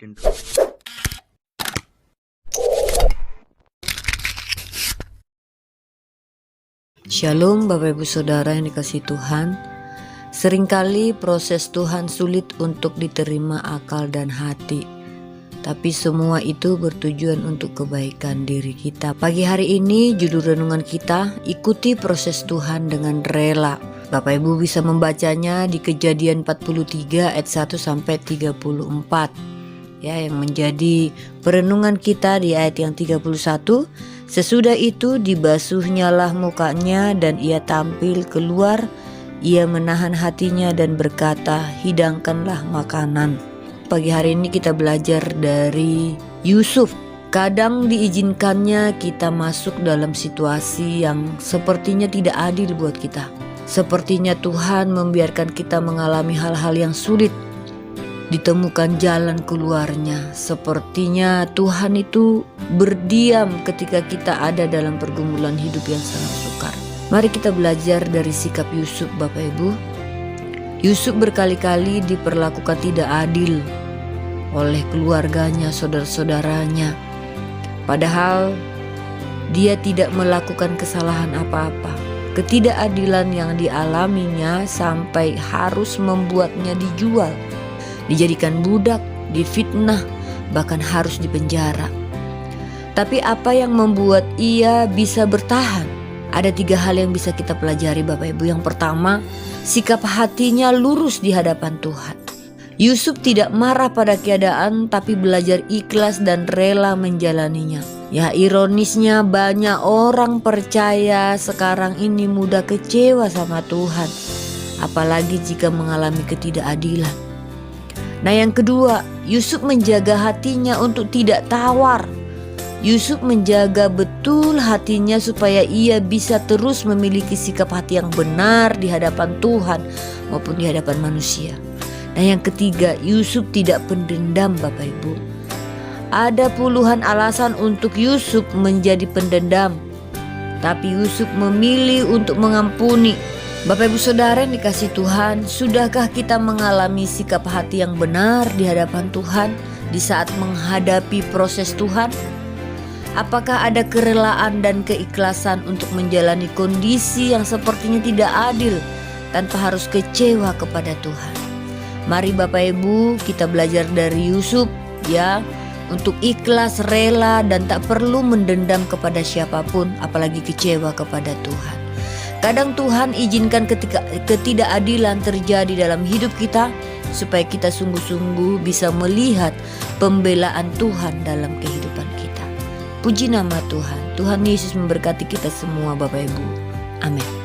intro. Shalom Bapak Ibu Saudara yang dikasihi Tuhan. Seringkali proses Tuhan sulit untuk diterima akal dan hati, tapi semua itu bertujuan untuk kebaikan diri kita. Pagi hari ini judul renungan kita, ikuti proses Tuhan dengan rela. Bapak Ibu bisa membacanya di Kejadian 43 ayat 1 sampai 34. Ya, yang menjadi perenungan kita di ayat yang 31. Sesudah itu dibasuhnyalah mukanya dan ia tampil keluar. Ia menahan hatinya dan berkata, hidangkanlah makanan. Pagi hari ini kita belajar dari Yusuf. Kadang diizinkannya kita masuk dalam situasi yang sepertinya tidak adil buat kita. Sepertinya Tuhan membiarkan kita mengalami hal-hal yang sulit, ditemukan jalan keluarnya. Sepertinya Tuhan itu berdiam ketika kita ada dalam pergumulan hidup yang sangat sukar. Mari kita belajar dari sikap Yusuf, Bapak Ibu. Yusuf berkali-kali diperlakukan tidak adil oleh keluarganya, saudara-saudaranya. Padahal dia tidak melakukan kesalahan apa-apa. Ketidakadilan yang dialaminya sampai harus membuatnya dijual, dijadikan budak, difitnah, bahkan harus dipenjara. Tapi apa yang membuat ia bisa bertahan? Ada 3 hal yang bisa kita pelajari Bapak Ibu. Yang pertama, sikap hatinya lurus di hadapan Tuhan. Yusuf tidak marah pada keadaan, tapi belajar ikhlas dan rela menjalaninya. Ya, ironisnya banyak orang percaya sekarang ini mudah kecewa sama Tuhan, apalagi jika mengalami ketidakadilan. Nah, yang kedua, Yusuf menjaga hatinya untuk tidak tawar. Yusuf menjaga betul hatinya supaya ia bisa terus memiliki sikap hati yang benar di hadapan Tuhan maupun di hadapan manusia. Nah, yang ketiga, Yusuf tidak pendendam Bapak Ibu. Ada puluhan alasan untuk Yusuf menjadi pendendam, tapi Yusuf memilih untuk mengampuni. Bapak Ibu Saudara yang dikasihi Tuhan, sudahkah kita mengalami sikap hati yang benar di hadapan Tuhan di saat menghadapi proses Tuhan? Apakah ada kerelaan dan keikhlasan untuk menjalani kondisi yang sepertinya tidak adil tanpa harus kecewa kepada Tuhan? Mari Bapak Ibu kita belajar dari Yusuf ya, untuk ikhlas, rela, dan tak perlu mendendam kepada siapapun, apalagi kecewa kepada Tuhan. Kadang Tuhan izinkan ketika ketidakadilan terjadi dalam hidup kita supaya kita sungguh-sungguh bisa melihat pembelaan Tuhan dalam kehidupan kita. Puji nama Tuhan. Tuhan Yesus memberkati kita semua Bapak Ibu. Amin.